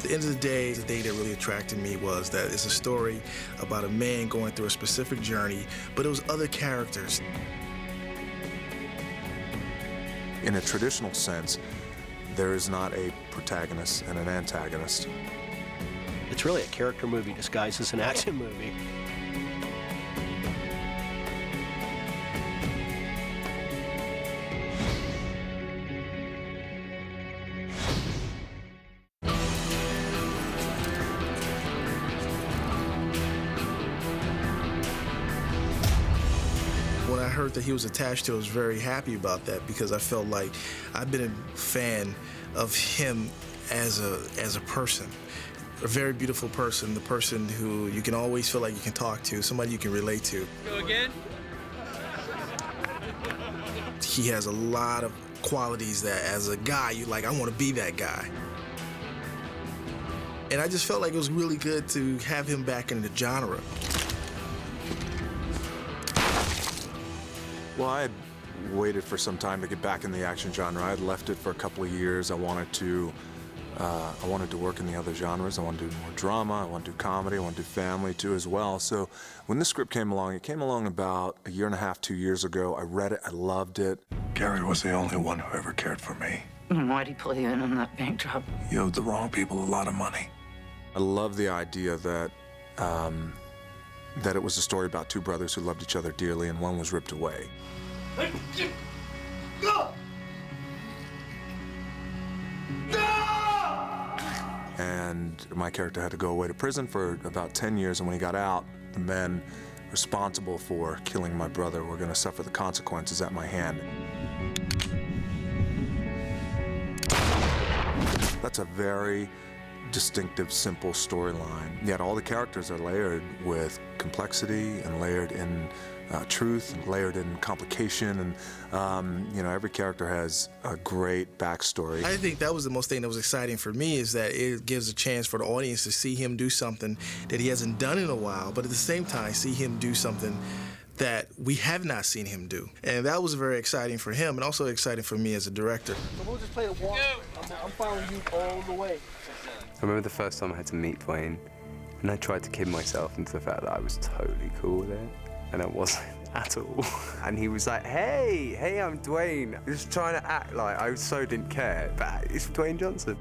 the end of the day that really attracted me was that it's a story about a man going through a specific journey, but it was other characters. In a traditional sense, there is not a protagonist and an antagonist. It's really a character movie disguised as an action movie. When I heard that he was attached to it, I was very happy about that because I felt like I've been a fan of him as a person. A very beautiful person, the person who you can always feel like you can talk to, somebody you can relate to. Go again. He has a lot of qualities that as a guy, you're like, I want to be that guy. And I just felt like it was really good to have him back in the genre. Well, I had waited for some time to get back in the action genre. I had left it for a couple of years. I wanted to work in the other genres. I wanted to do more drama. I wanted to do comedy. I wanted to do family too as well. So when this script came along, it came along about a year and a half, 2 years ago. I read it. I loved it. Gary was the only one who ever cared for me. Why'd he pull you in on that bank job? You owed the wrong people a lot of money. I love the idea that that it was a story about two brothers who loved each other dearly, and one was ripped away. And my character had to go away to prison for about 10 years, and when he got out, the men responsible for killing my brother were going to suffer the consequences at my hand. That's a very distinctive, simple storyline. Yet all the characters are layered with complexity and layered in truth and layered in complication, and you know, every character has a great backstory. I think that was the most thing that was exciting for me, is that it gives a chance for the audience to see him do something that he hasn't done in a while, but at the same time see him do something that we have not seen him do. And that was very exciting for him and also exciting for me as a director. So we'll just play a walk. I'm following you all the way. I remember the first time I had to meet Dwayne, and I tried to kid myself into the fact that I was totally cool with it, and I wasn't at all. And he was like, hey, I'm Dwayne. Just trying to act like I so didn't care, but it's Dwayne Johnson.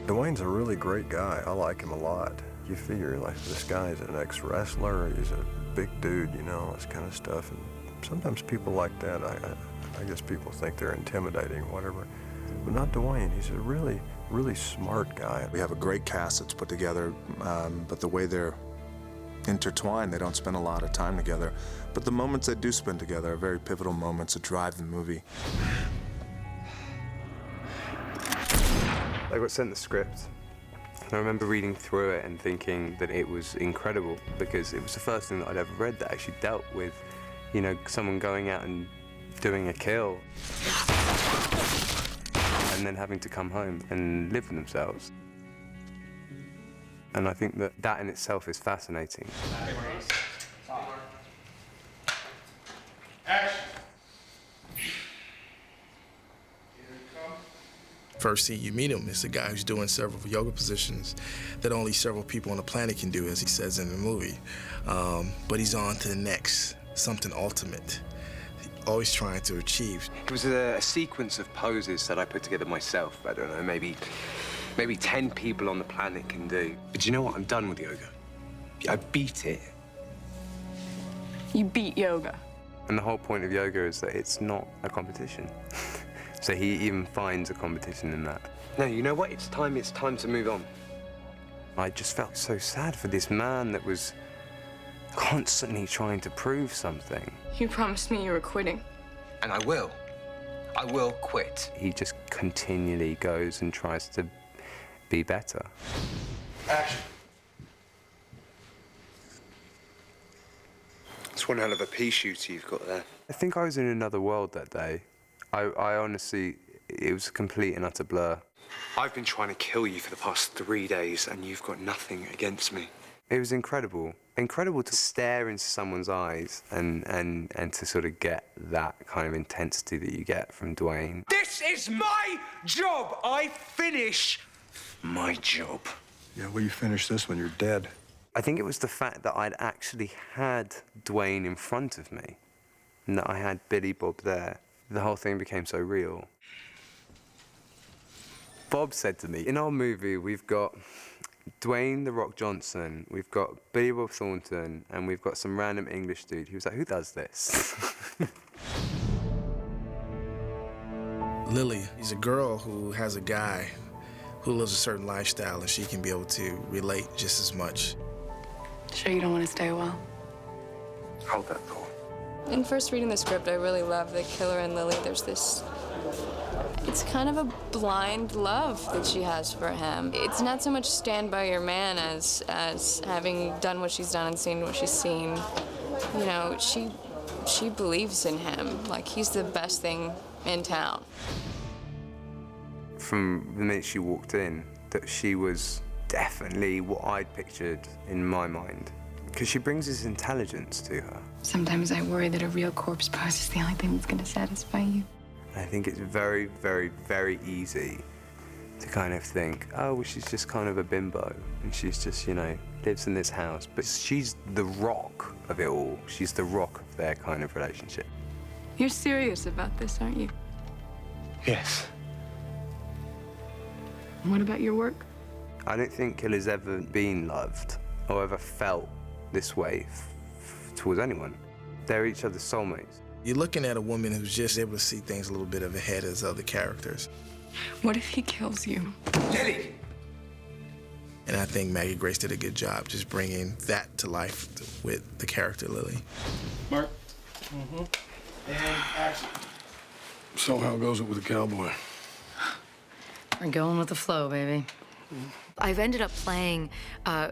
Dwayne's a really great guy. I like him a lot. You figure, like, this guy's an ex-wrestler, he's a big dude, you know, this kind of stuff. And sometimes people like that, I guess people think they're intimidating or whatever. But not Dwayne. He's a really smart guy. We have a great cast that's put together, but the way they're intertwined, they don't spend a lot of time together. But the moments they do spend together are very pivotal moments that drive the movie. I got sent the script. I remember reading through it and thinking that it was incredible, because it was the first thing that I'd ever read that actually dealt with, you know, someone going out and doing a kill and then having to come home and live for themselves. And I think that that in itself is fascinating. First scene you meet him, it's a guy who's doing several yoga positions that only several people on the planet can do, as he says in the movie. But he's on to the next, something ultimate, always trying to achieve. It was a sequence of poses that I put together myself. I don't know, maybe 10 people on the planet can do. But you know what? I'm done with yoga. I beat it. You beat yoga. And the whole point of yoga is that it's not a competition. So he even finds a competition in that. No, you know what? It's time to move on. I just felt so sad for this man that was constantly trying to prove something. You promised me you were quitting. And I will. I will quit. He just continually goes and tries to be better. Action. It's one hell of a pea shooter you've got there. I think I was in another world that day. I honestly, it was a complete and utter blur. I've been trying to kill you for the past 3 days, and you've got nothing against me. It was incredible. Incredible to stare into someone's eyes and to sort of get that kind of intensity that you get from Dwayne. This is my job. I finish My job. Yeah, well, you finish this when you're dead. I think it was the fact that I'd actually had Dwayne in front of me and that I had Billy Bob there. The whole thing became so real. Bob said to me, in our movie, we've got Dwayne "The Rock" Johnson, we've got Billy Bob Thornton, and we've got some random English dude. He was like, who does this? Lily is a girl who has a guy who lives a certain lifestyle, and she can be able to relate just as much. Sure you don't want to stay a while? Hold that thought. In first reading the script, I really love that Killer and Lily, there's this... It's kind of a blind love that she has for him. It's not so much stand by your man as having done what she's done and seen what she's seen. You know, she believes in him. Like, he's the best thing in town. From the minute she walked in, that she was definitely what I'd pictured in my mind. Because she brings this intelligence to her. Sometimes I worry that a real corpse pose is the only thing that's going to satisfy you. I think it's very, very, very easy to kind of think, oh, well, she's just kind of a bimbo, and she's just, you know, lives in this house. But she's the rock of it all. She's the rock of their kind of relationship. You're serious about this, aren't you? Yes. What about your work? I don't think Killer's ever been loved or ever felt this way towards anyone. They're each other's soulmates. You're looking at a woman who's just able to see things a little bit of ahead as other characters. What if he kills you? Lily! And I think Maggie Grace did a good job just bringing that to life with the character Lily. Mark. And action. So how goes it with the cowboy? We're going with the flow, baby. I've ended up playing,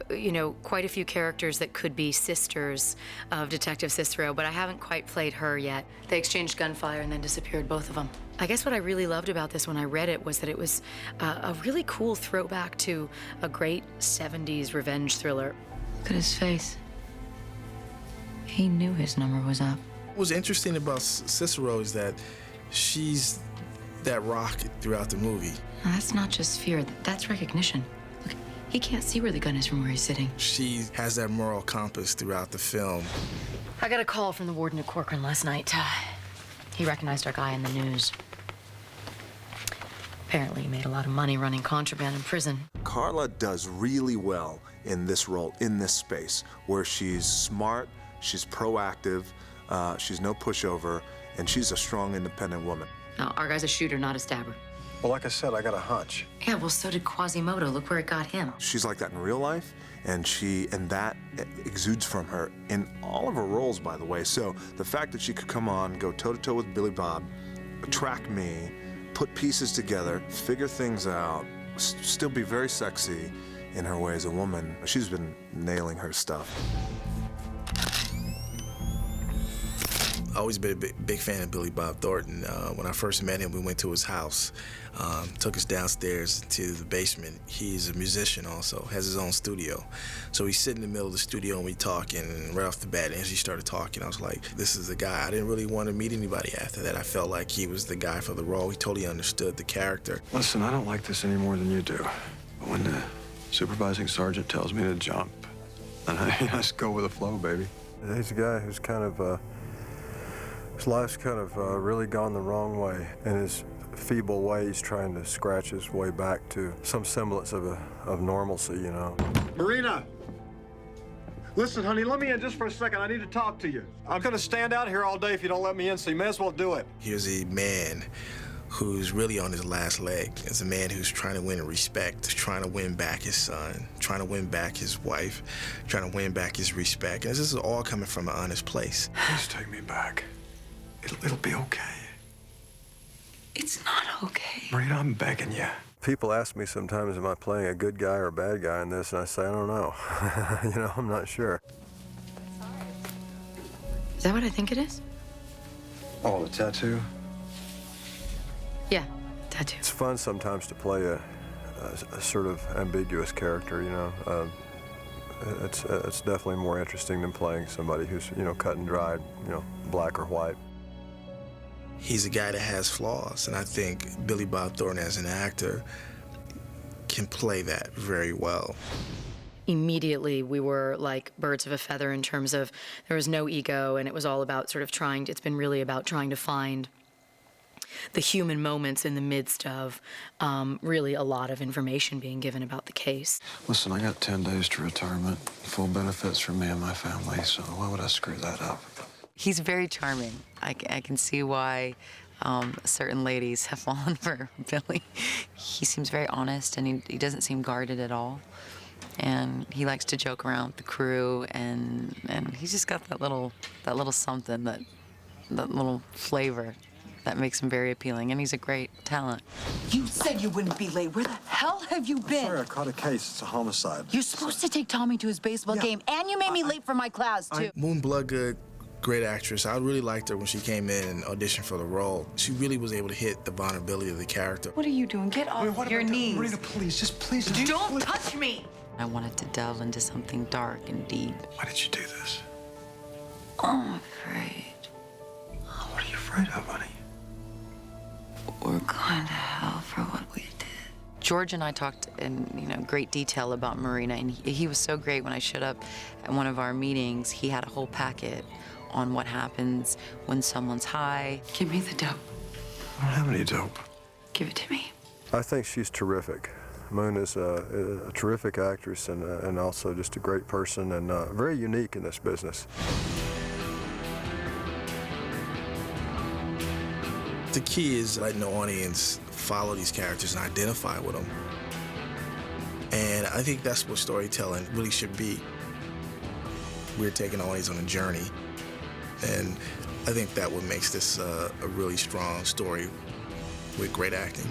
you know, quite a few characters that could be sisters of Detective Cicero, but I haven't quite played her yet. They exchanged gunfire and then disappeared, both of them. I guess what I really loved about this when I read it was that it was a really cool throwback to a great 70s revenge thriller. Look at his face. He knew his number was up. What's interesting about Cicero is that she's that rock throughout the movie. Now, that's not just fear, that's recognition. Look, he can't see where the gun is from where he's sitting. She has that moral compass throughout the film. I got a call from the warden at Corcoran last night. He recognized our guy in the news. Apparently, he made a lot of money running contraband in prison. Carla does really well in this role, in this space, where she's smart, she's proactive, she's no pushover, and she's a strong, independent woman. Now, our guy's a shooter, not a stabber. Well, like I said, I got a hunch. Yeah, well, so did Quasimodo. Look where it got him. She's like that in real life, and that exudes from her in all of her roles, by the way. So the fact that she could come on, go toe-to-toe with Billy Bob, track me, put pieces together, figure things out, still be very sexy in her way as a woman. She's been nailing her stuff. Always been a big fan of Billy Bob Thornton. When I first met him, we went to his house, took us downstairs to the basement. He's a musician also, has his own studio. So we sit in the middle of the studio and we talk, and right off the bat, as he started talking, I was like, this is the guy. I didn't really want to meet anybody after that. I felt like he was the guy for the role. He totally understood the character. Listen, I don't like this any more than you do. But when the supervising sergeant tells me to jump, then I just go with the flow, baby. He's a guy who's kind of, his life's kind of really gone the wrong way. In his feeble way, he's trying to scratch his way back to some semblance of normalcy, you know. Marina! Listen, honey, let me in just for a second. I need to talk to you. I'm gonna stand out here all day if you don't let me in, so you may as well do it. Here's a man who's really on his last leg. It's a man who's trying to win respect, trying to win back his son, trying to win back his wife, trying to win back his respect. And this is all coming from an honest place. Please take me back. It'll be okay. It's not okay. Marina, I'm begging you. People ask me sometimes, am I playing a good guy or a bad guy in this? And I say, I don't know. You know, I'm not sure. Is that what I think it is? Oh, the tattoo? Yeah, tattoo. It's fun sometimes to play a sort of ambiguous character, you know. It's definitely more interesting than playing somebody who's, you know, cut and dried, you know, black or white. He's a guy that has flaws, and I think Billy Bob Thornton as an actor can play that very well. Immediately we were like birds of a feather in terms of there was no ego, and it was all about sort of it's been really about trying to find the human moments in the midst of really a lot of information being given about the case. Listen, I got 10 days to retirement, full benefits for me and my family, so why would I screw that up? He's very charming. I can see why certain ladies have fallen for Billy. He seems very honest, and he doesn't seem guarded at all. And he likes to joke around with the crew, and he's just got that little something, that little flavor that makes him very appealing, and he's a great talent. You said you wouldn't be late. Where the hell have you been? Sorry, I caught a case. It's a homicide. You're supposed to take Tommy to his baseball game, and you made me late for my class, too. Moon Bloodgood, great actress. I really liked her when she came in and auditioned for the role. She really was able to hit the vulnerability of the character. What are you doing? Get off your knees. Marina, please, just please. Don't touch me! I wanted to delve into something dark and deep. Why did you do this? I'm afraid. What are you afraid of, honey? We're going to hell for what we did. George and I talked in great detail about Marina, and he was so great. When I showed up at one of our meetings, he had a whole packet on what happens when someone's high. Give me the dope. I don't have any dope. Give it to me. I think she's terrific. Moon is a terrific actress and also just a great person and very unique in this business. The key is letting the audience follow these characters and identify with them. And I think that's what storytelling really should be. We're taking the audience on a journey. And I think that what makes this a really strong story with great acting.